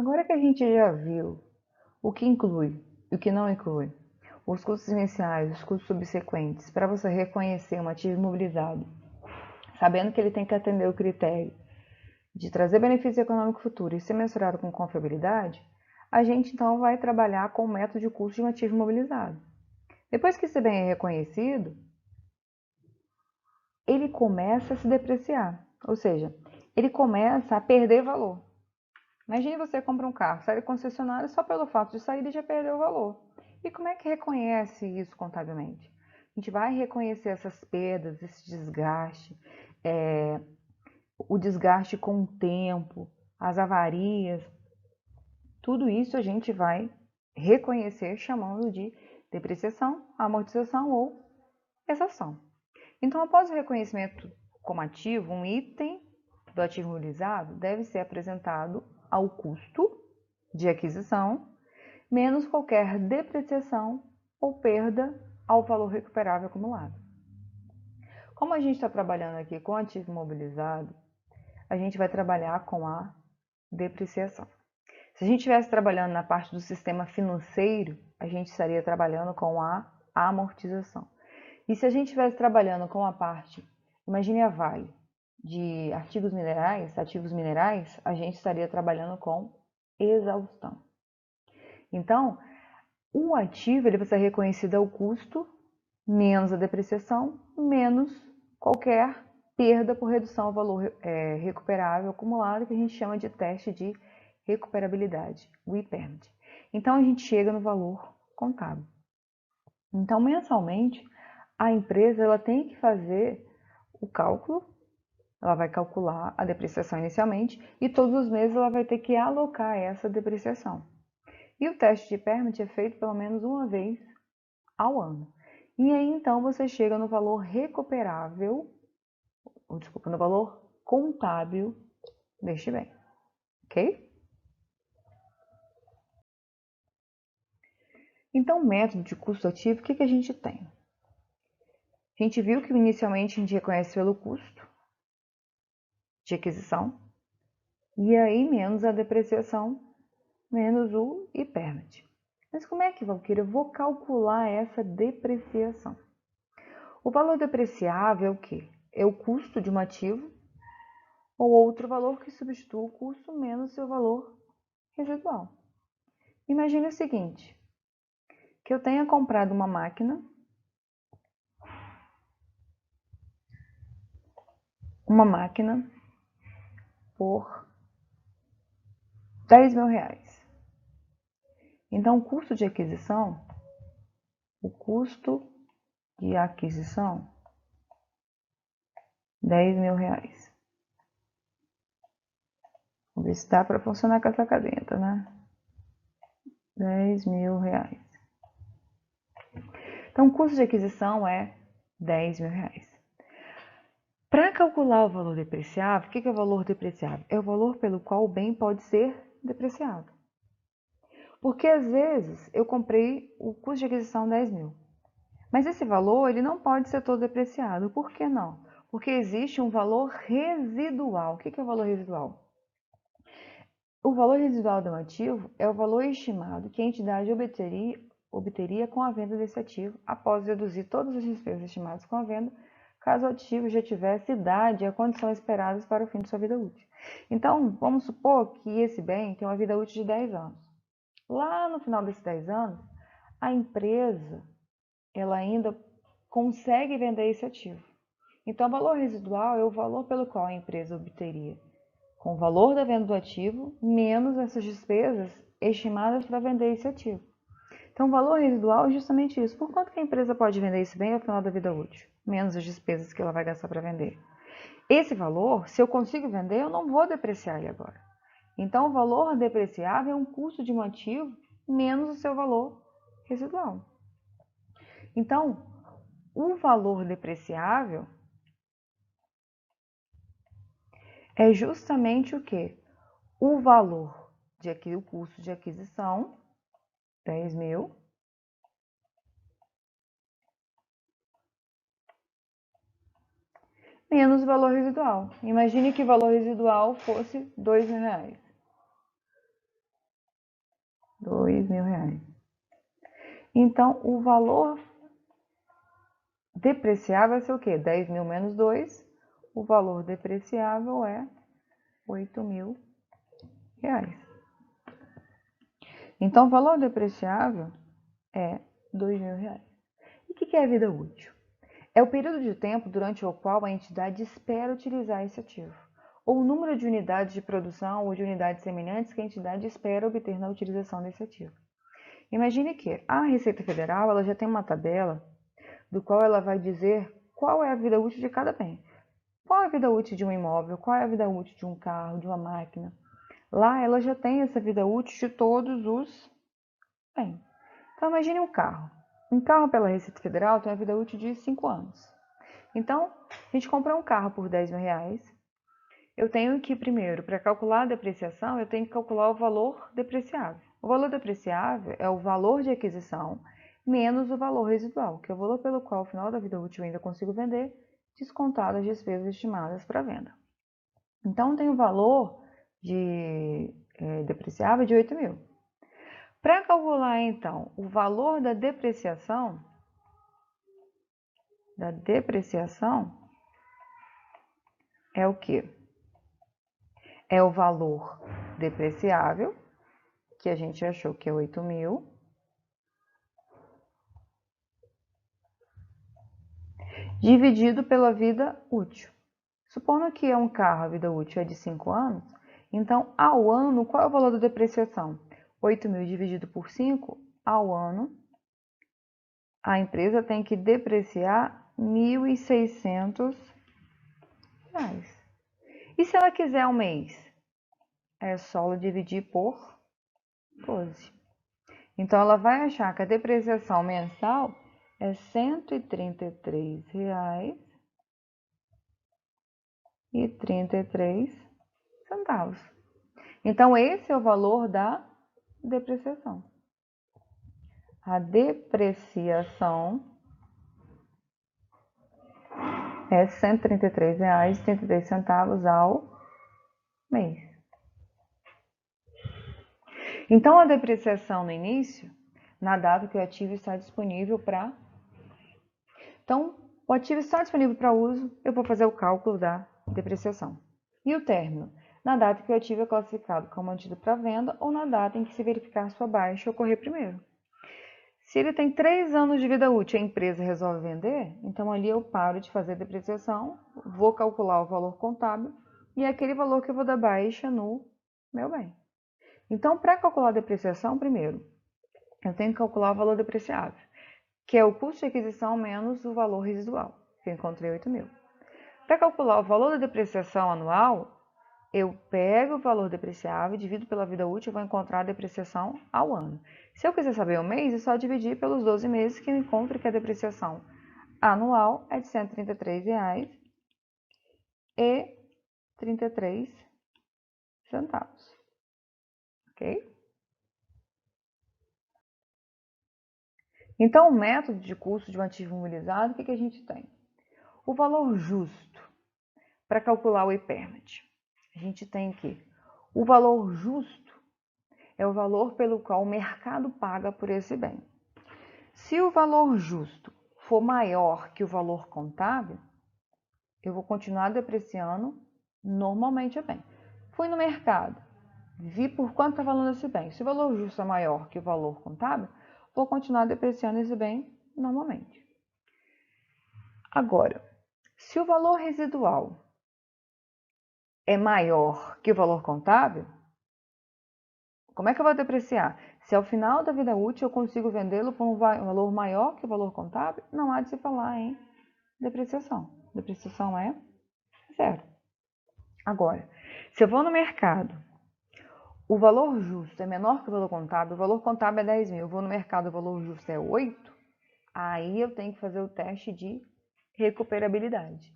Agora que a gente já viu o que inclui e o que não inclui, os custos iniciais, os custos subsequentes, para você reconhecer um ativo imobilizado, sabendo que ele tem que atender o critério de trazer benefício econômico futuro e ser mensurado com confiabilidade, a gente então vai trabalhar com o método de custo de um ativo imobilizado. Depois que esse bem é reconhecido, ele começa a se depreciar, ou seja, ele começa a perder valor. Imagine você compra um carro, sai do concessionário, só pelo fato de sair ele já perdeu o valor. E como é que reconhece isso contabilmente? A gente vai reconhecer essas perdas, esse desgaste, o desgaste com o tempo, as avarias, tudo isso a gente vai reconhecer chamando de depreciação, amortização ou exação. Então, após o reconhecimento como ativo, um item do ativo imobilizado deve ser apresentado ao custo de aquisição, menos qualquer depreciação ou perda ao valor recuperável acumulado. Como a gente está trabalhando aqui com ativo imobilizado, a gente vai trabalhar com a depreciação. Se a gente estivesse trabalhando na parte do sistema financeiro, a gente estaria trabalhando com a amortização. E se a gente estivesse trabalhando com a parte, imagine a Vale, de artigos minerais, ativos minerais, a gente estaria trabalhando com exaustão. Então, o ativo ele vai ser reconhecido ao custo, menos a depreciação, menos qualquer perda por redução ao valor recuperável acumulado, que a gente chama de teste de recuperabilidade, o impairment. Então, a gente chega no valor contábil. Então, mensalmente, a empresa ela tem que fazer o cálculo, ela vai calcular a depreciação inicialmente e todos os meses ela vai ter que alocar essa depreciação. E o teste de impairment é feito pelo menos uma vez ao ano. E aí então você chega no valor recuperável, no valor contábil deste bem, ok? Então, o método de custo ativo, o que a gente tem? A gente viu que inicialmente a gente reconhece pelo custo de aquisição, e aí menos a depreciação, menos o impairment. Mas como é que, Valquíria, eu vou calcular essa depreciação? O valor depreciável é o quê? É o custo de um ativo ou outro valor que substitua o custo menos seu valor residual. Imagine o seguinte, que eu tenha comprado uma máquina por R$10.000. Então, o custo de aquisição, R$10.000. Vamos ver se dá para funcionar com essa cadenta, né? R$10.000. Então, o custo de aquisição é R$10.000. Para calcular o valor depreciável, o que é o valor depreciável? É o valor pelo qual o bem pode ser depreciado. Porque às vezes eu comprei o custo de aquisição 10 mil, mas esse valor ele não pode ser todo depreciado. Por que não? Porque existe um valor residual. O que é o valor residual? O valor residual de um ativo é o valor estimado que a entidade obteria com a venda desse ativo após deduzir todas as despesas estimadas com a venda, caso o ativo já tivesse idade e a condição esperadas para o fim de sua vida útil. Então, vamos supor que esse bem tem uma vida útil de 10 anos. Lá no final desses 10 anos, a empresa ela ainda consegue vender esse ativo. Então, o valor residual é o valor pelo qual a empresa obteria com o valor da venda do ativo, menos essas despesas estimadas para vender esse ativo. Então, o valor residual é justamente isso. Por quanto que a empresa pode vender esse bem ao final da vida útil? Menos as despesas que ela vai gastar para vender. Esse valor, se eu consigo vender, eu não vou depreciar ele agora. Então, o valor depreciável é um custo de um ativo menos o seu valor residual. Então, o valor depreciável é justamente o quê? O valor o custo de aquisição, 10 mil, menos o valor residual. Imagine que o valor residual fosse R$2.000. R$ 2.000. Então, o valor depreciável vai ser o quê? 10.000 menos 2. O valor depreciável é R$ 8.000. Então, o valor depreciável é R$ 2.000. E o que é a vida útil? É o período de tempo durante o qual a entidade espera utilizar esse ativo, ou o número de unidades de produção ou de unidades semelhantes que a entidade espera obter na utilização desse ativo. Imagine que a Receita Federal ela já tem uma tabela do qual ela vai dizer qual é a vida útil de cada bem. Qual é a vida útil de um imóvel, qual é a vida útil de um carro, de uma máquina. Lá ela já tem essa vida útil de todos os bens. Então imagine um carro. Um carro pela Receita Federal tem uma vida útil de 5 anos. Então, a gente compra um carro por R$ 10.000. Eu tenho que, primeiro, para calcular a depreciação, eu tenho que calcular o valor depreciável. O valor depreciável é o valor de aquisição menos o valor residual, que é o valor pelo qual, ao final da vida útil, eu ainda consigo vender, descontado as despesas estimadas para venda. Então, tem o valor depreciável de 8.000. Para calcular, então, o valor da depreciação é o quê? É o valor depreciável, que a gente achou que é 8.000, dividido pela vida útil. Supondo que é um carro, a vida útil é de 5 anos, então, ao ano, qual é o valor da depreciação? 8.000 dividido por 5, ao ano, a empresa tem que depreciar R$ 1.600. E se ela quiser um mês? É só ela dividir por 12. Então, ela vai achar que a depreciação mensal é R$ 133,33. Então, esse é o valor da depreciação. A depreciação é R$ 133,33 ao mês. Então, a depreciação no início, na data que o ativo está disponível para... Então, o ativo está disponível para uso, eu vou fazer o cálculo da depreciação. E o término? Na data que o ativo é classificado como mantido para venda ou na data em que se verificar sua baixa ocorrer primeiro. Se ele tem 3 anos de vida útil e a empresa resolve vender, então ali eu paro de fazer a depreciação, vou calcular o valor contábil e é aquele valor que eu vou dar baixa no meu bem. Então, para calcular a depreciação, primeiro, eu tenho que calcular o valor depreciável, que é o custo de aquisição menos o valor residual, que eu encontrei 8.000. Para calcular o valor da depreciação anual, eu pego o valor depreciável, divido pela vida útil e vou encontrar a depreciação ao ano. Se eu quiser saber o mês, é só dividir pelos 12 meses que eu encontro que a depreciação anual é de R$ 133,33. Ok? Então, o método de custo de um ativo imobilizado, o que a gente tem? O valor justo para calcular o impairment. A gente tem aqui o valor justo é o valor pelo qual o mercado paga por esse bem. Se o valor justo for maior que o valor contábil, eu vou continuar depreciando normalmente o bem. Fui no mercado, vi por quanto está valendo esse bem. Se o valor justo é maior que o valor contábil, vou continuar depreciando esse bem normalmente. Agora, se o valor residual é maior que o valor contábil, como é que eu vou depreciar? Se ao final da vida útil eu consigo vendê-lo por um valor maior que o valor contábil, não há de se falar em depreciação. Depreciação é zero. Agora, se eu vou no mercado, o valor justo é menor que o valor contábil é 10.000, eu vou no mercado, o valor justo é 8, aí eu tenho que fazer o teste de recuperabilidade,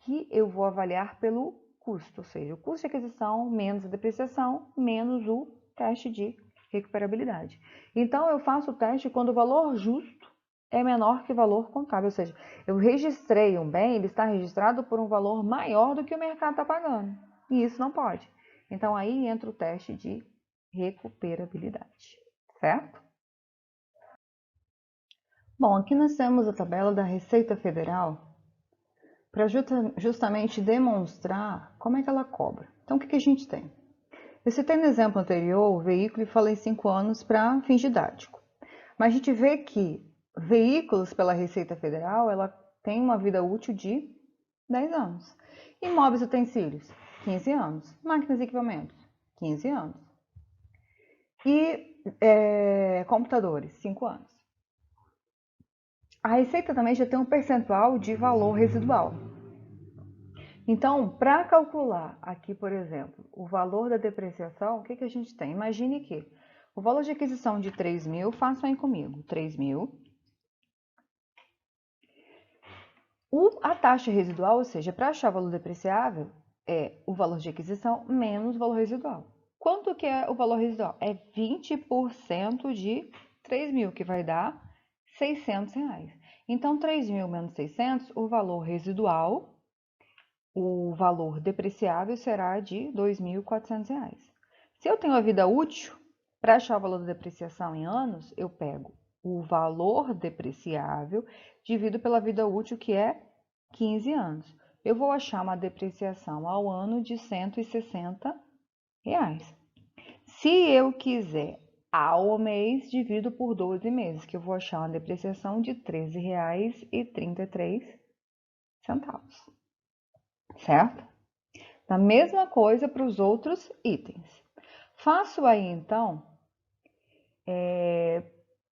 que eu vou avaliar pelo custo, ou seja, o custo de aquisição menos a depreciação, menos o teste de recuperabilidade. Então, eu faço o teste quando o valor justo é menor que o valor contábil, ou seja, eu registrei um bem, ele está registrado por um valor maior do que o mercado está pagando, e isso não pode. Então, aí entra o teste de recuperabilidade. certo? Bom, aqui nós temos a tabela da Receita Federal para justamente demonstrar como é que ela cobra. Então, o que a gente tem? Eu citei no exemplo anterior o veículo e falei 5 anos para fins didáticos. Mas a gente vê que veículos pela Receita Federal, ela tem uma vida útil de 10 anos. Imóveis e utensílios, 15 anos. Máquinas e equipamentos, 15 anos. E computadores, 5 anos. A Receita também já tem um percentual de valor residual. Então, para calcular aqui, por exemplo, o valor da depreciação, o que a gente tem? Imagine que o valor de aquisição de 3.000, façam aí comigo, 3.000. A taxa residual, ou seja, para achar o valor depreciável, é o valor de aquisição menos o valor residual. Quanto que é o valor residual? É 20% de 3.000, que vai dar R$600. Então, 3.000 menos 600, o valor residual, o valor depreciável será de R$2.400. Se eu tenho a vida útil, para achar o valor da depreciação em anos, eu pego o valor depreciável dividido pela vida útil, que é 15 anos. Eu vou achar uma depreciação ao ano de R$160. Se eu quiser ao mês, divido por 12 meses, que eu vou achar uma depreciação de R$13,33. Certo? A mesma coisa para os outros itens. Faço aí, então,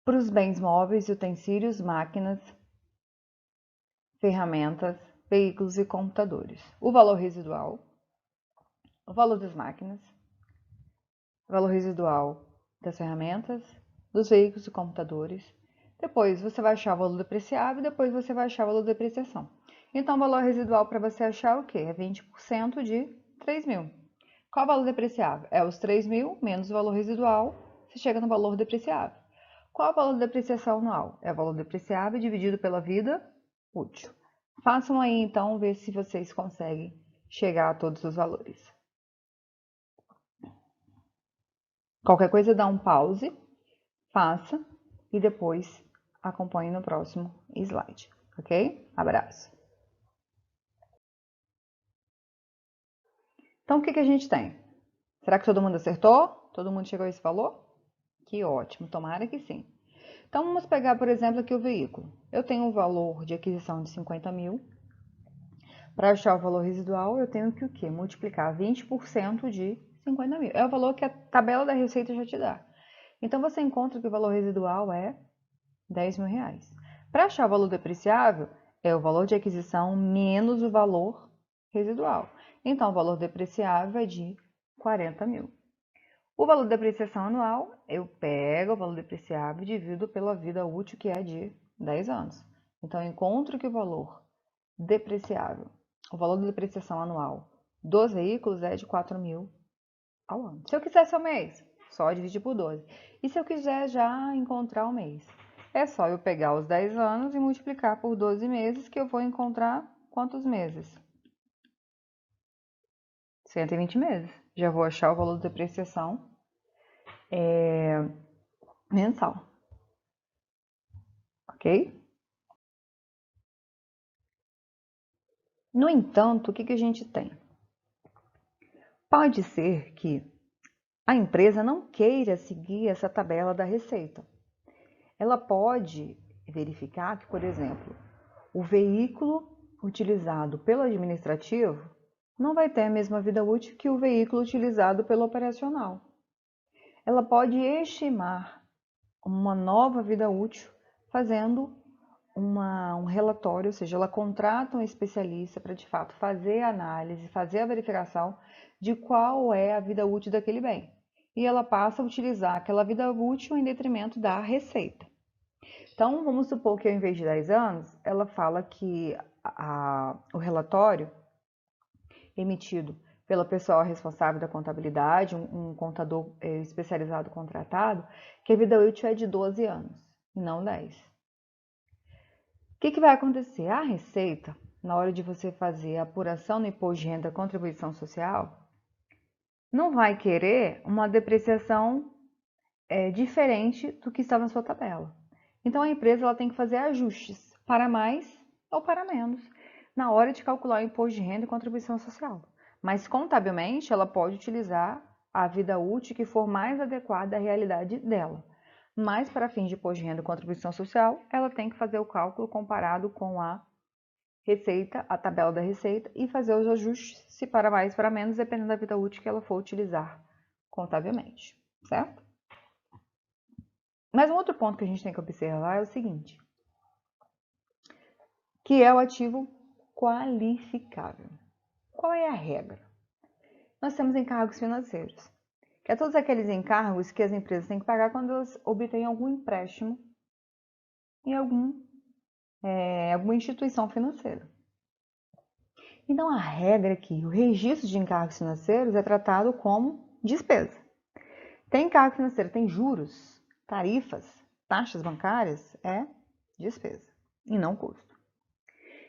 para os bens móveis, utensílios, máquinas, ferramentas, veículos e computadores. O valor residual, o valor das máquinas, o valor residual das ferramentas, dos veículos e computadores. Depois você vai achar o valor depreciável e depois você vai achar o valor de depreciação. Então, o valor residual para você achar é o quê? É 20% de 3.000. Qual o valor depreciável? É os 3.000 menos o valor residual, você chega no valor depreciável. Qual o valor da depreciação anual? É o valor depreciável dividido pela vida útil. Façam aí, então, ver se vocês conseguem chegar a todos os valores. Qualquer coisa, dá um pause, faça e depois acompanhe no próximo slide, ok? Abraço! Então, o que a gente tem? Será que todo mundo acertou? Todo mundo chegou a esse valor? Que ótimo, tomara que sim. Então, vamos pegar, por exemplo, aqui o veículo. Eu tenho um valor de aquisição de 50.000. Para achar o valor residual, eu tenho que o quê? Multiplicar 20% de 50.000. É o valor que a tabela da receita já te dá. Então, você encontra que o valor residual é R$10.000. Para achar o valor depreciável, é o valor de aquisição menos o valor residual. Então, o valor depreciável é de 40.000. O valor de depreciação anual, eu pego o valor depreciável e divido pela vida útil, que é de 10 anos. Então, eu encontro que o valor depreciável, o valor de depreciação anual dos veículos é de 4.000 ao ano. Se eu quisesse ao mês, só dividir por 12. E se eu quiser já encontrar o mês? É só eu pegar os 10 anos e multiplicar por 12 meses, que eu vou encontrar quantos meses? 120 meses. Já vou achar o valor de depreciação mensal. Ok? No entanto, o que a gente tem? Pode ser que a empresa não queira seguir essa tabela da receita. Ela pode verificar que, por exemplo, o veículo utilizado pelo administrativo não vai ter a mesma vida útil que o veículo utilizado pelo operacional. Ela pode estimar uma nova vida útil fazendo um relatório, ou seja, ela contrata um especialista para de fato fazer a análise, fazer a verificação de qual é a vida útil daquele bem. E ela passa a utilizar aquela vida útil em detrimento da receita. Então, vamos supor que ao invés de 10 anos, ela fala que o relatório emitido pela pessoa responsável da contabilidade, um contador especializado contratado, que a vida útil é de 12 anos, e não 10. O que vai acontecer? A Receita, na hora de você fazer a apuração no imposto de renda e contribuição social, não vai querer uma depreciação diferente do que estava na sua tabela. Então a empresa ela tem que fazer ajustes para mais ou para menos na hora de calcular o imposto de renda e contribuição social. Mas contabilmente ela pode utilizar a vida útil que for mais adequada à realidade dela. Mas para fins de imposto de renda e contribuição social, ela tem que fazer o cálculo comparado com a receita, a tabela da receita, e fazer os ajustes, se para mais, para menos, dependendo da vida útil que ela for utilizar contabilmente, certo? Mas um outro ponto que a gente tem que observar é o seguinte, que é o ativo qualificável. Qual é a regra? Nós temos encargos financeiros, que é todos aqueles encargos que as empresas têm que pagar quando elas obtêm algum empréstimo em alguma instituição financeira. Então, a regra é que o registro de encargos financeiros é tratado como despesa. Tem encargo financeiro, tem juros, tarifas, taxas bancárias, é despesa e não custo.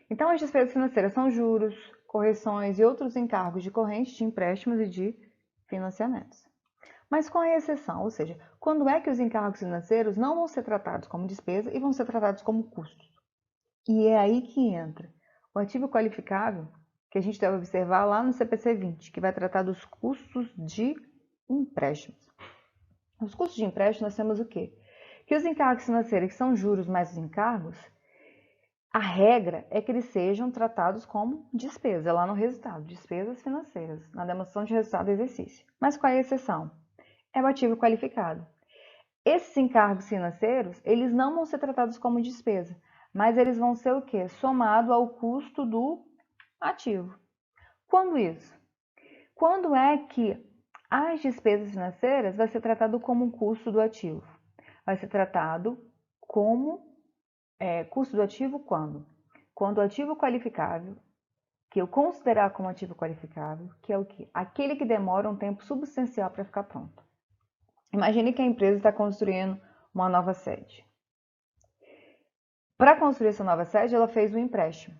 Então, as despesas financeiras são juros, correções e outros encargos de corrente de empréstimos e de financiamentos. Mas com a exceção, ou seja, quando é que os encargos financeiros não vão ser tratados como despesa e vão ser tratados como custos? E é aí que entra o ativo qualificável, que a gente deve observar lá no CPC 20, que vai tratar dos custos de empréstimos. Os custos de empréstimo nós temos o quê? Que os encargos financeiros, que são juros mais os encargos, a regra é que eles sejam tratados como despesa, lá no resultado, despesas financeiras, na demonstração de resultado do exercício. Mas qual é a exceção? É o ativo qualificado. Esses encargos financeiros, eles não vão ser tratados como despesa, mas eles vão ser o quê? Somado ao custo do ativo. Quando isso? Quando é que as despesas financeiras vai ser tratado como um custo do ativo? Vai ser tratado como custo do ativo quando? Quando o ativo qualificável, que eu considerar como ativo qualificável, que é o quê? Aquele que demora um tempo substancial para ficar pronto. Imagine que a empresa está construindo uma nova sede. Para construir essa nova sede, ela fez um empréstimo.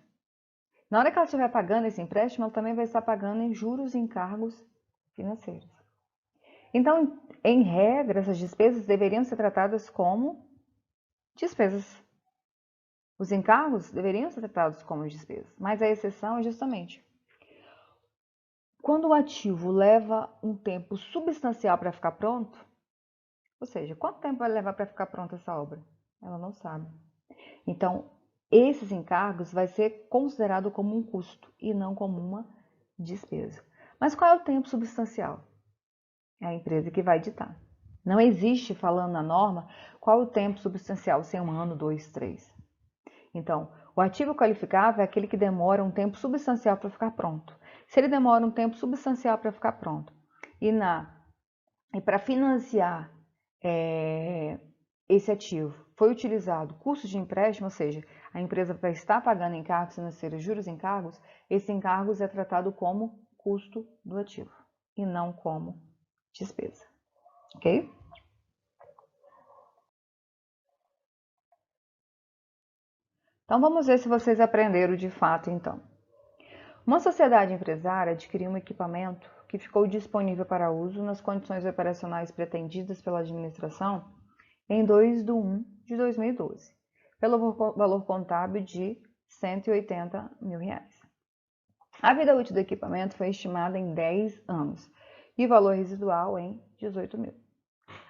Na hora que ela estiver pagando esse empréstimo, ela também vai estar pagando em juros e encargos financeiros. Então, em regra, essas despesas deveriam ser tratadas como despesas. Os encargos deveriam ser tratados como despesas, mas a exceção é justamente quando o ativo leva um tempo substancial para ficar pronto, ou seja, quanto tempo vai levar para ficar pronta essa obra? Ela não sabe. Então, esses encargos vai ser considerado como um custo e não como uma despesa. Mas qual é o tempo substancial? É a empresa que vai ditar. Não existe, falando na norma, qual é o tempo substancial, se é 1 ano, 2, 3. Então, o ativo qualificável é aquele que demora um tempo substancial para ficar pronto. Se ele demora um tempo substancial para ficar pronto e para financiar esse ativo foi utilizado custo de empréstimo, ou seja, a empresa vai estar pagando encargos financeiros, juros e encargos, esse encargos é tratado como custo do ativo e não como despesa, ok? Então vamos ver se vocês aprenderam de fato então. Uma sociedade empresária adquiriu um equipamento que ficou disponível para uso nas condições operacionais pretendidas pela administração em 2/1 de 2012, pelo valor contábil de R$ 180 mil. A vida útil do equipamento foi estimada em 10 anos e o valor residual em 18 mil.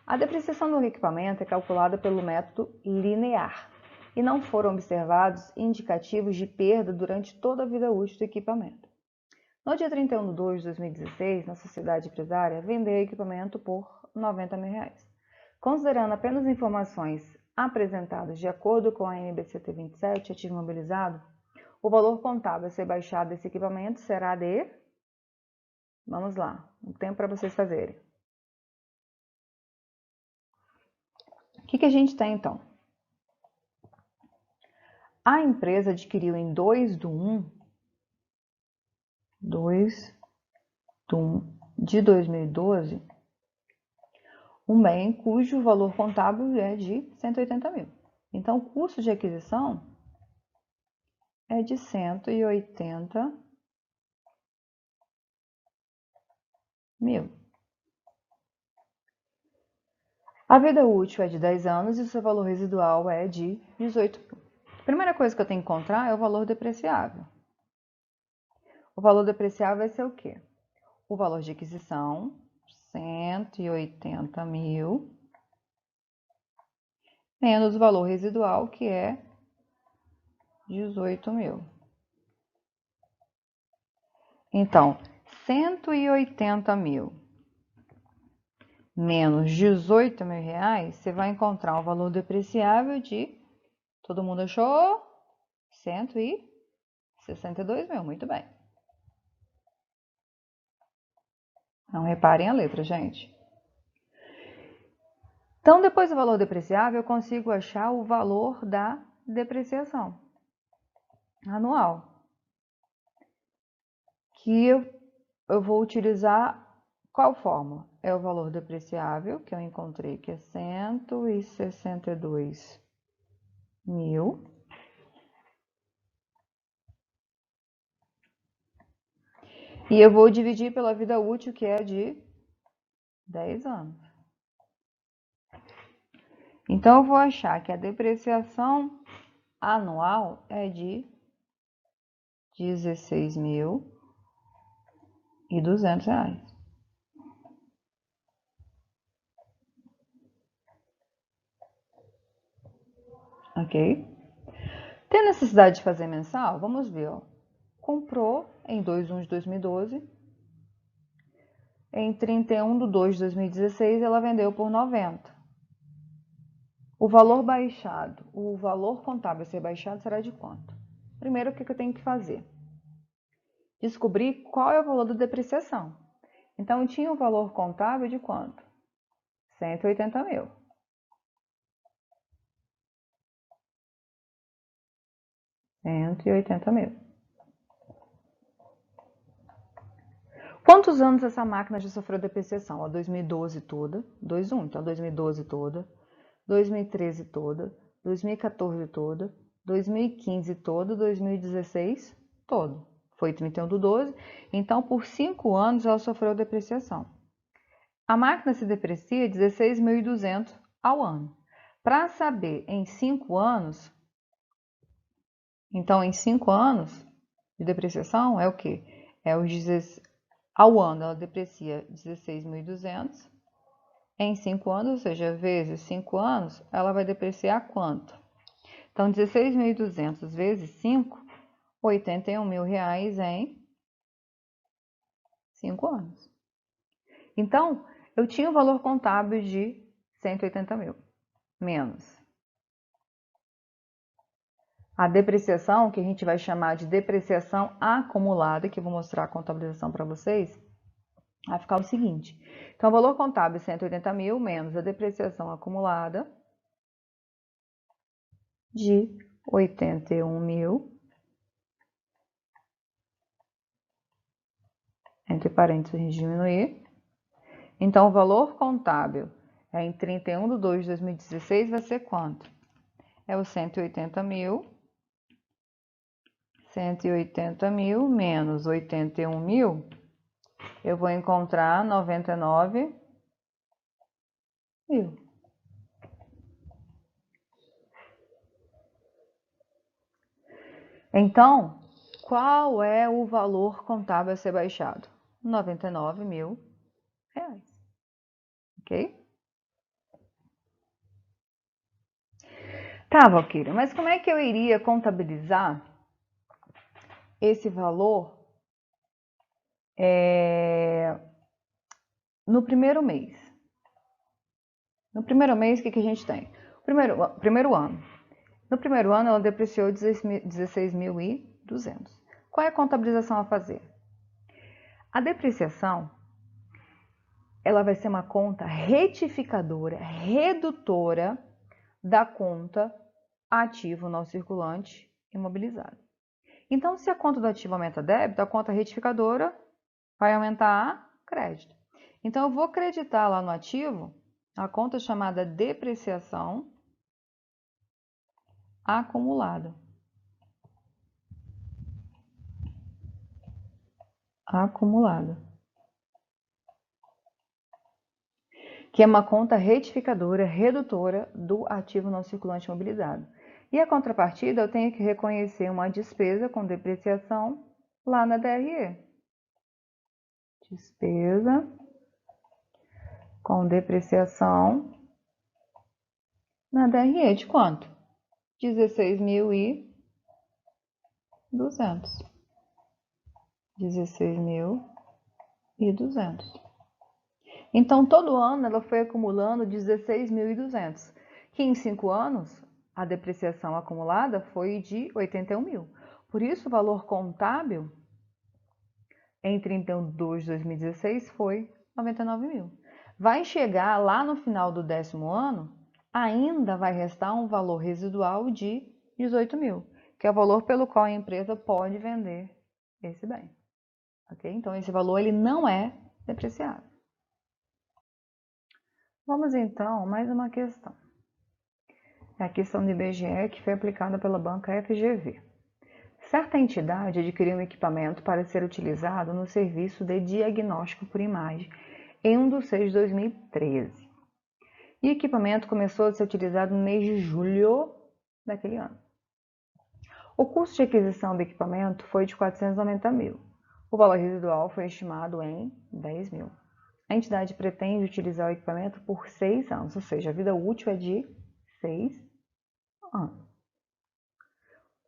A depreciação do equipamento é calculada pelo método linear e não foram observados indicativos de perda durante toda a vida útil do equipamento. No dia 31 de 2 de 2016, na sociedade empresária vendeu o equipamento por R$ 90 mil. Considerando apenas informações apresentadas de acordo com a NBCT 27, ativo imobilizado, o valor contábil a ser baixado desse equipamento será de... Vamos lá, um tempo para vocês fazerem. O que a gente tem então? A empresa adquiriu em 2/1 de 2012 um bem cujo valor contábil é de 180 mil. Então, o custo de aquisição é de 180 mil. A vida útil é de 10 anos e o seu valor residual é de 18 mil. A primeira coisa que eu tenho que encontrar é o valor depreciável. O valor depreciável vai ser o quê? O valor de aquisição, 180 mil, menos o valor residual, que é 18 mil. Então, 180 mil menos 18 mil reais, você vai encontrar um valor depreciável de, todo mundo achou? 162 mil, muito bem. Não reparem a letra, gente. Então, depois do valor depreciável, eu consigo achar o valor da depreciação anual, que eu vou utilizar qual fórmula? É o valor depreciável, que eu encontrei, que é 162 mil. E eu vou dividir pela vida útil, que é de 10 anos. Então, eu vou achar que a depreciação anual é de 16.200 reais. Ok? Tem necessidade de fazer mensal? Vamos ver. Ó. Comprou em 2/1 de 2012. Em 31/2 de 2016, ela vendeu por 90. O valor baixado, o valor contábil a ser baixado será de quanto? Primeiro, o que eu tenho que fazer? Descobrir qual é o valor da depreciação. Então, eu tinha o valor contábil de quanto? 180 mil. Quantos anos essa máquina já sofreu depreciação? A 2012 toda, 2/1, então 2012 toda, 2013 toda, 2014 toda, 2015 todo, 2016 todo. Foi 31/12, então por 5 anos ela sofreu depreciação. A máquina se deprecia 16.200 ao ano. Para saber em 5 anos, então em 5 anos de depreciação é o quê? É os 16, ao ano ela deprecia 16.200. Em 5 anos, ou seja, vezes 5 anos, ela vai depreciar quanto? Então, 16.200 vezes 5, 81 mil reais em 5 anos. Então, eu tinha o valor contábil de 180 mil, menos a depreciação, que a gente vai chamar de depreciação acumulada, que eu vou mostrar a contabilização para vocês, vai ficar o seguinte. Então, o valor contábil 180 mil, menos a depreciação acumulada de 81 mil, entre parênteses, a gente diminuir. Então, o valor contábil em 31/2 de 2016 vai ser quanto? É o 180 mil. 180 mil menos 81 mil, eu vou encontrar 99 mil. Então, qual é o valor contábil a ser baixado? 99 mil reais. Ok? Tá, Valquíria, mas como é que eu iria contabilizar esse valor no primeiro mês? No primeiro mês, o que a gente tem? Primeiro ano. No primeiro ano, ela depreciou 16.200. Qual é a contabilização a fazer? A depreciação, ela vai ser uma conta retificadora, redutora da conta ativo não circulante imobilizado. Então, se a conta do ativo aumenta débito, a conta retificadora vai aumentar a crédito. Então, eu vou creditar lá no ativo a conta chamada depreciação acumulada. que é uma conta retificadora, redutora do ativo não circulante imobilizado. E a contrapartida, eu tenho que reconhecer uma despesa com depreciação lá na DRE. Despesa com depreciação na DRE de quanto? 16.200. 16.200. Então, todo ano ela foi acumulando 16.200, que em 5 anos a depreciação acumulada foi de 81 mil. Por isso, o valor contábil em 31 de 2016 foi 99 mil. Vai chegar lá no final do 10º ano, ainda vai restar um valor residual de 18 mil, que é o valor pelo qual a empresa pode vender esse bem. Okay? Então, esse valor ele não é depreciável. Vamos então, mais uma questão. É a questão do IBGE que foi aplicada pela banca FGV. Certa entidade adquiriu um equipamento para ser utilizado no serviço de diagnóstico por imagem em 1 de 6 de 2013. E o equipamento começou a ser utilizado no mês de julho daquele ano. O custo de aquisição do equipamento foi de 490 mil. O valor residual foi estimado em 10 mil. A entidade pretende utilizar o equipamento por 6 anos, ou seja, a vida útil é de 6 anos.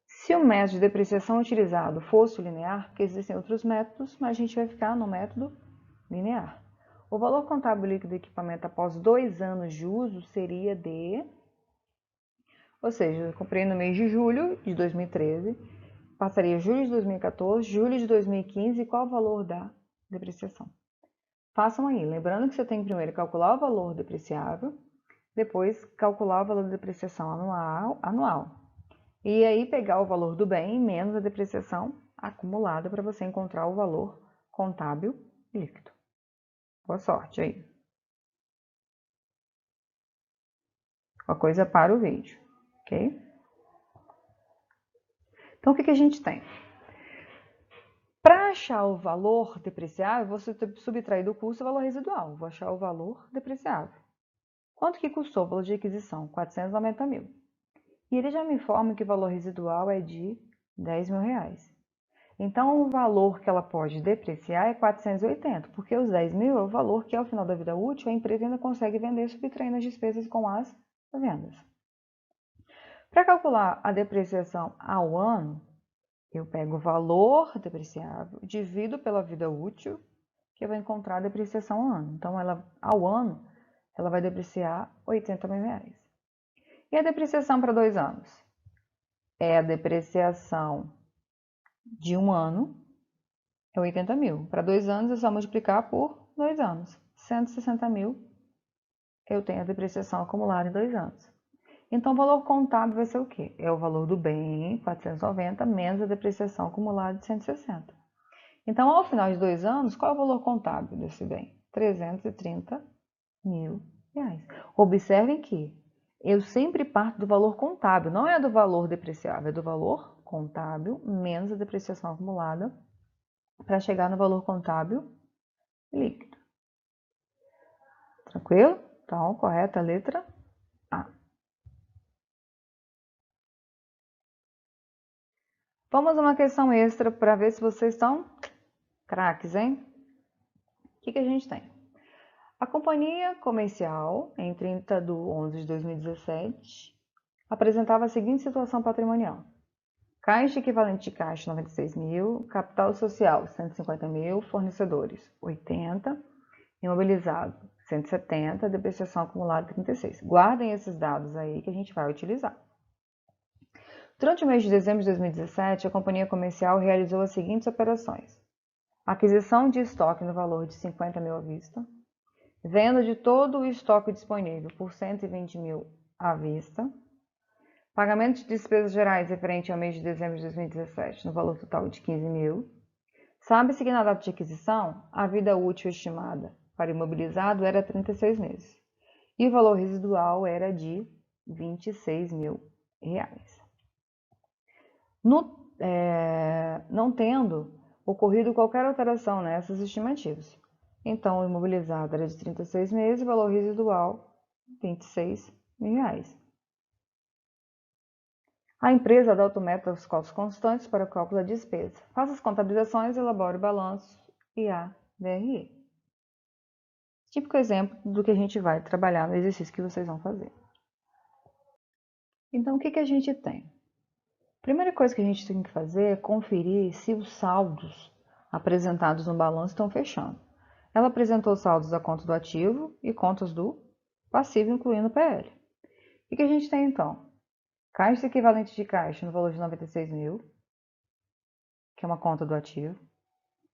Se o método de depreciação utilizado fosse linear, porque existem outros métodos, mas a gente vai ficar no método linear. O valor contábil líquido do equipamento após 2 anos de uso seria de... Ou seja, eu comprei no mês de julho de 2013, passaria julho de 2014, julho de 2015, e qual o valor da depreciação? Façam aí, lembrando que você tem que primeiro calcular o valor depreciável, depois calcular o valor de depreciação anual. E aí pegar o valor do bem menos a depreciação acumulada para você encontrar o valor contábil líquido. Boa sorte aí. Uma coisa para o vídeo, ok? Então, o que a gente tem? Para achar o valor depreciável, você subtrai do custo o valor residual. Vou achar o valor depreciável. Quanto que custou o valor de aquisição? 490 mil. E ele já me informa que o valor residual é de 10 mil reais. Então, o valor que ela pode depreciar é 480, porque os 10 mil é o valor que, ao final da vida útil, a empresa ainda consegue vender subtraindo as despesas com as vendas. Para calcular a depreciação ao ano, eu pego o valor depreciável, divido pela vida útil, que eu vou encontrar a depreciação ao ano. Então, ao ano, ela vai depreciar 80 mil reais. E a depreciação para 2 anos? É a depreciação de 1 ano, é 80 mil. Para 2 anos, é só multiplicar por 2 anos. 160 mil, eu tenho a depreciação acumulada em 2 anos. Então, o valor contábil vai ser o quê? É o valor do bem, 490, menos a depreciação acumulada de 160. Então, ao final de 2 anos, qual é o valor contábil desse bem? 330 mil reais. Observem que eu sempre parto do valor contábil, não é do valor depreciável, é do valor contábil menos a depreciação acumulada para chegar no valor contábil líquido. Tranquilo? Então, correta a letra A. Vamos a uma questão extra para ver se vocês estão craques, hein? O que a gente tem? A companhia comercial, em 30 de 11 de 2017, apresentava a seguinte situação patrimonial. Caixa equivalente de caixa, 96 mil, capital social, 150 mil, fornecedores, 80, imobilizado, 170, depreciação acumulada, 36. Guardem esses dados aí que a gente vai utilizar. Durante o mês de dezembro de 2017, a companhia comercial realizou as seguintes operações. Aquisição de estoque no valor de 50 mil à vista, venda de todo o estoque disponível por 120 mil à vista, pagamento de despesas gerais referente ao mês de dezembro de 2017 no valor total de 15 mil. Sabe-se que na data de aquisição, a vida útil estimada para imobilizado era 36 meses e o valor residual era de 26 mil reais. Não tendo ocorrido qualquer alteração nessas estimativas, Então, o imobilizado era de 36 meses, o valor residual, R$ 26.000. A empresa adota o método dos custos constantes para o cálculo da despesa. Faça as contabilizações, elabore o balanço e a DRE. Típico exemplo do que a gente vai trabalhar no exercício que vocês vão fazer. Então, o que a gente tem? A primeira coisa que a gente tem que fazer é conferir se os saldos apresentados no balanço estão fechando. Ela apresentou saldos da conta do ativo e contas do passivo, incluindo o PL. O que a gente tem então? Caixa equivalente de caixa no valor de 96 mil, que é uma conta do ativo.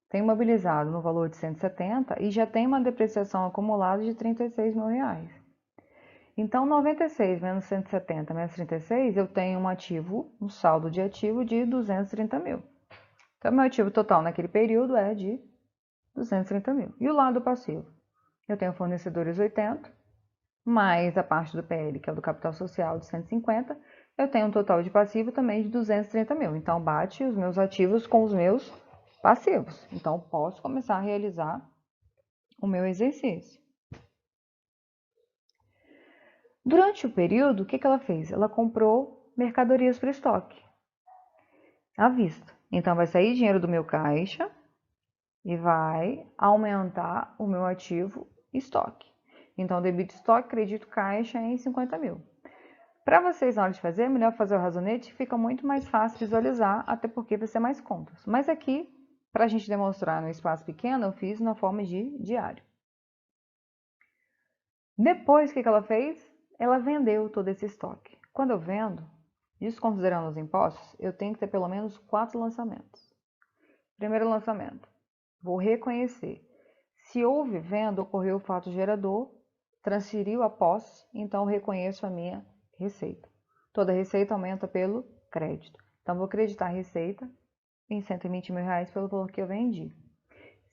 Tem imobilizado no valor de 170 e já tem uma depreciação acumulada de R$ 36 mil. Então, 96 menos 170 menos 36, eu tenho um saldo de ativo de 230 mil. Então, meu ativo total naquele período é de 230 mil. E o lado passivo? Eu tenho fornecedores 80, mais a parte do PL, que é o do capital social, de 150. Eu tenho um total de passivo também de 230 mil. Então, bate os meus ativos com os meus passivos. Então, posso começar a realizar o meu exercício. Durante o período, o que ela fez? Ela comprou mercadorias para estoque, à vista. Então, vai sair dinheiro do meu caixa e vai aumentar o meu ativo estoque. Então, debito estoque, crédito caixa em 50 mil. Para vocês, na hora de fazer, é melhor fazer o razonete, fica muito mais fácil visualizar, até porque vai ser mais contas. Mas aqui, para a gente demonstrar no espaço pequeno, eu fiz na forma de diário. Depois, o que ela fez? Ela vendeu todo esse estoque. Quando eu vendo, desconsiderando os impostos, eu tenho que ter pelo menos 4 lançamentos. Primeiro lançamento, vou reconhecer. Se houve venda, ocorreu o fato gerador, transferiu a posse, então eu reconheço a minha receita. Toda receita aumenta pelo crédito. Então, vou creditar a receita em R$ 120 mil pelo valor que eu vendi.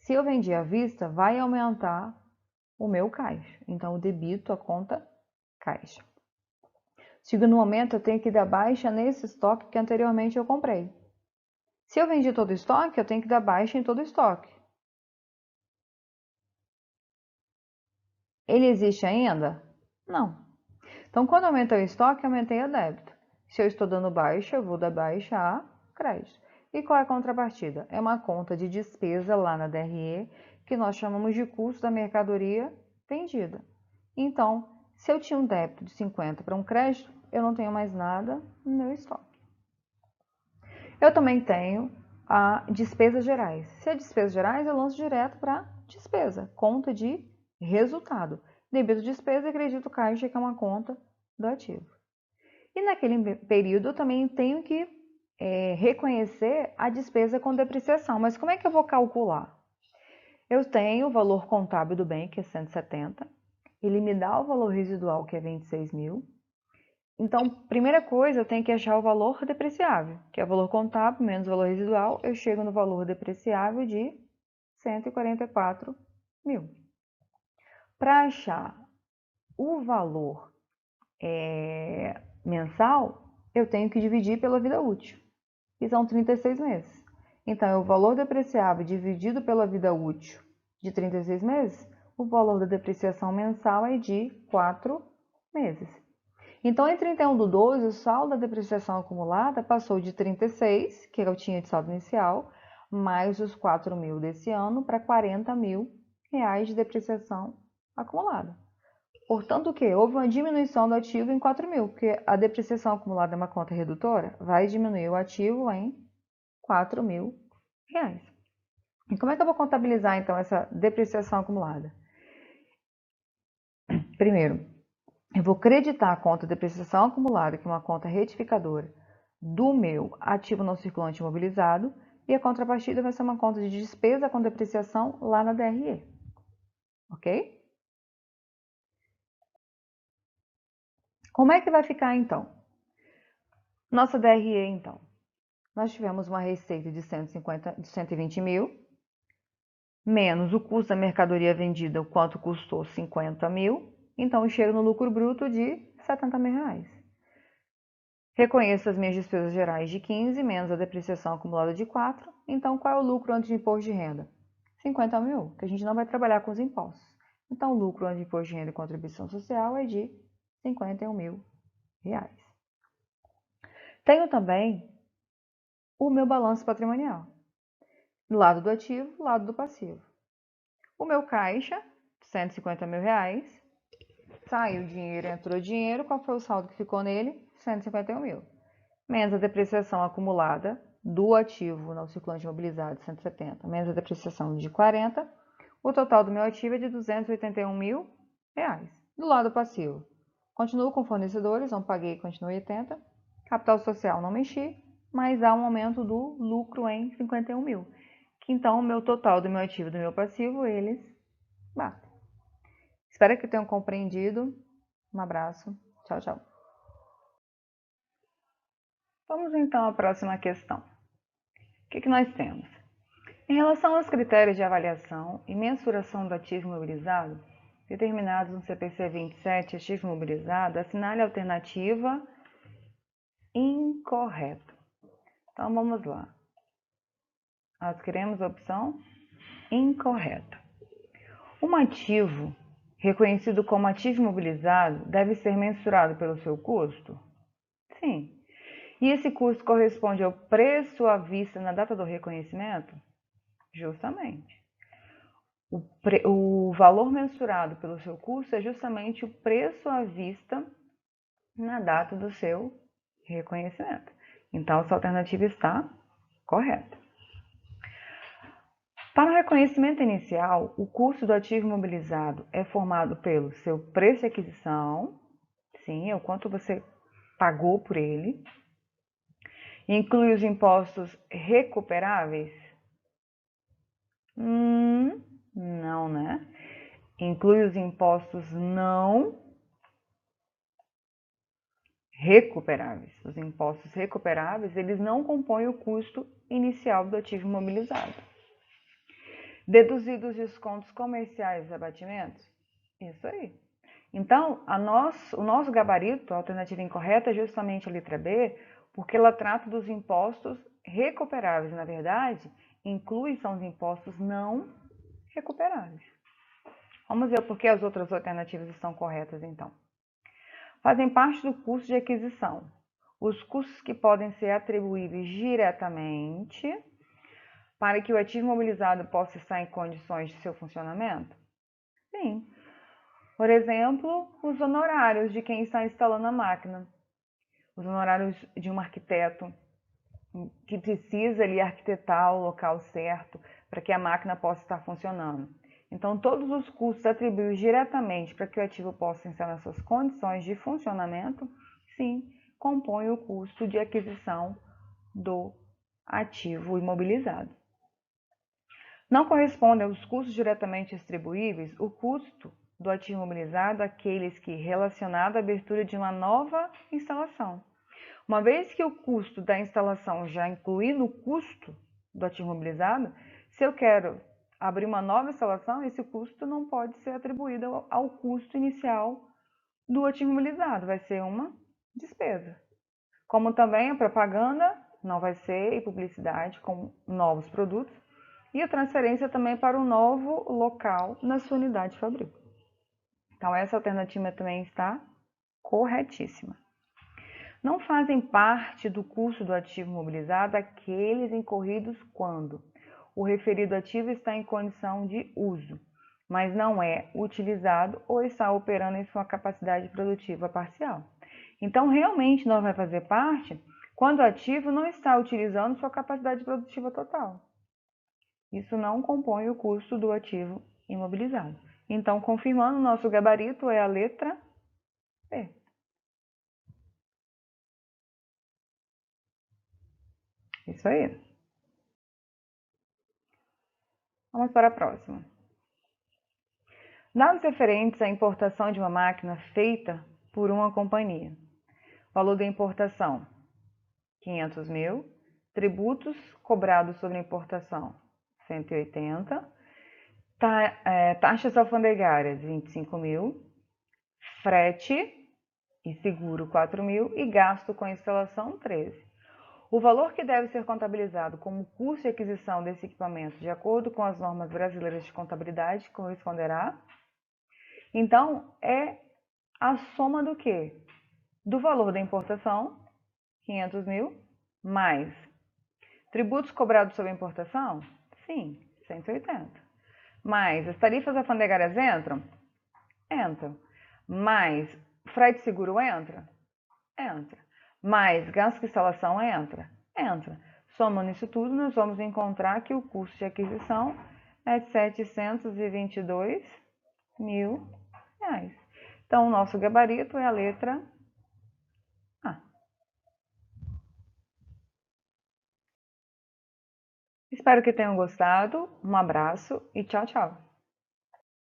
Se eu vendi à vista, vai aumentar o meu caixa. Então, eu debito a conta caixa. Segundo momento, eu tenho que dar baixa nesse estoque que anteriormente eu comprei. Se eu vendi todo o estoque, eu tenho que dar baixa em todo o estoque. Ele existe ainda? Não. Então, quando eu aumentei o estoque, eu aumentei a débito. Se eu estou dando baixa, eu vou dar baixa a crédito. E qual é a contrapartida? É uma conta de despesa lá na DRE, que nós chamamos de custo da mercadoria vendida. Então, se eu tinha um débito de 50 para um crédito, eu não tenho mais nada no meu estoque. Eu também tenho a despesas gerais. Se é despesas gerais, eu lanço direto para despesa, conta de resultado. Débito despesa e crédito caixa, que é uma conta do ativo. E naquele período eu também tenho que reconhecer a despesa com depreciação. Mas como é que eu vou calcular? Eu tenho o valor contábil do bem, que é 170. Ele me dá o valor residual, que é 26 mil. Então, primeira coisa, eu tenho que achar o valor depreciável, que é o valor contábil menos o valor residual. Eu chego no valor depreciável de 144 mil. Para achar o valor mensal, eu tenho que dividir pela vida útil, que são 36 meses. Então, o valor depreciável dividido pela vida útil de 36 meses, o valor da depreciação mensal é de 4 meses. Então, em 31/12, o saldo da depreciação acumulada passou de 36, que eu tinha de saldo inicial, mais os 4 mil desse ano, para 40 mil reais de depreciação acumulada. Portanto, o que? Houve uma diminuição do ativo em 4 mil, porque a depreciação acumulada é uma conta redutora, vai diminuir o ativo em 4 mil reais. E como é que eu vou contabilizar, então, essa depreciação acumulada? Primeiro, eu vou creditar a conta de depreciação acumulada, que é uma conta retificadora, do meu ativo não circulante imobilizado, e a contrapartida vai ser uma conta de despesa com depreciação lá na DRE. Ok? Como é que vai ficar, então? Nossa DRE, então. Nós tivemos uma receita de 120 mil, menos o custo da mercadoria vendida, o quanto custou 50 mil, então eu chego no lucro bruto de 70 mil reais. Reconheço as minhas despesas gerais de 15, menos a depreciação acumulada de 4, então qual é o lucro antes de imposto de renda? 50 mil, que a gente não vai trabalhar com os impostos. Então, o lucro antes de imposto de renda e contribuição social é de 51 mil reais. Tenho também o meu balanço patrimonial. Lado do ativo, lado do passivo. O meu caixa, 150 mil reais. Saiu dinheiro, entrou dinheiro. Qual foi o saldo que ficou nele? 151 mil. Menos a depreciação acumulada do ativo no circulante imobilizado, 170. Menos a depreciação de 40. O total do meu ativo é de 281 mil reais. Do lado passivo, continuo com fornecedores, não paguei, continuo em 80. Capital social, não mexi, mas há um aumento do lucro em 51 mil. Que então o meu total do meu ativo e do meu passivo, eles batem. Espero que tenham compreendido. Um abraço. Tchau, tchau. Vamos então à próxima questão. O que nós temos? Em relação aos critérios de avaliação e mensuração do ativo imobilizado, determinados no CPC 27, ativo imobilizado, assinale a alternativa incorreta. Então, vamos lá. Nós queremos a opção incorreta. Um ativo reconhecido como ativo imobilizado deve ser mensurado pelo seu custo? Sim. E esse custo corresponde ao preço à vista na data do reconhecimento? Justamente. O valor mensurado pelo seu custo é justamente o preço à vista na data do seu reconhecimento. Então, essa alternativa está correta. Para o reconhecimento inicial, o custo do ativo imobilizado é formado pelo seu preço de aquisição, sim, é o quanto você pagou por ele, inclui os impostos recuperáveis? Não, né? Inclui os impostos não recuperáveis. Os impostos recuperáveis, eles não compõem o custo inicial do ativo imobilizado. Deduzidos os descontos comerciais e abatimentos? Isso aí. Então, o nosso gabarito, a alternativa incorreta, é justamente a letra B, porque ela trata dos impostos recuperáveis. Na verdade, são os impostos não recuperáveis. Vamos ver por que as outras alternativas estão corretas, então. Fazem parte do custo de aquisição. Os custos que podem ser atribuíveis diretamente para que o ativo imobilizado possa estar em condições de seu funcionamento? Sim. Por exemplo, os honorários de quem está instalando a máquina. Os honorários de um arquiteto que precisa ali arquitetar o local certo para que a máquina possa estar funcionando. Então, todos os custos atribuídos diretamente para que o ativo possa estar nas suas condições de funcionamento, sim, compõem o custo de aquisição do ativo imobilizado. Não corresponde aos custos diretamente distribuíveis o custo do ativo imobilizado àqueles que relacionado à abertura de uma nova instalação. Uma vez que o custo da instalação já inclui no custo do ativo imobilizado, se eu quero abrir uma nova instalação, esse custo não pode ser atribuído ao custo inicial do ativo imobilizado, vai ser uma despesa. Como também a propaganda não vai ser e publicidade com novos produtos, e a transferência também para um novo local na sua unidade de fabrico. Então, essa alternativa também está corretíssima. Não fazem parte do custo do ativo imobilizado aqueles incorridos quando o referido ativo está em condição de uso, mas não é utilizado ou está operando em sua capacidade produtiva parcial. Então, realmente não vai fazer parte quando o ativo não está utilizando sua capacidade produtiva total. Isso não compõe o custo do ativo imobilizado. Então, confirmando, nosso gabarito é a letra B. Isso aí. Vamos para a próxima. Dados referentes à importação de uma máquina feita por uma companhia. Valor da importação, 500 mil. Tributos cobrados sobre a importação, 180. Taxas alfandegárias, 25 mil. Frete e seguro, 4 mil. E gasto com instalação, 13. O valor que deve ser contabilizado como custo de aquisição desse equipamento, de acordo com as normas brasileiras de contabilidade, corresponderá. Então, é a soma do quê? Do valor da importação, 500 mil, mais tributos cobrados sobre a importação? Sim, 180. Mais as tarifas alfandegárias entram? Entram. Mais frete seguro entra? Entra. Mais gasto de instalação entra? Entra. Somando isso tudo, nós vamos encontrar que o custo de aquisição é de 722 mil reais. Então, o nosso gabarito é a letra A. Espero que tenham gostado. Um abraço e tchau, tchau.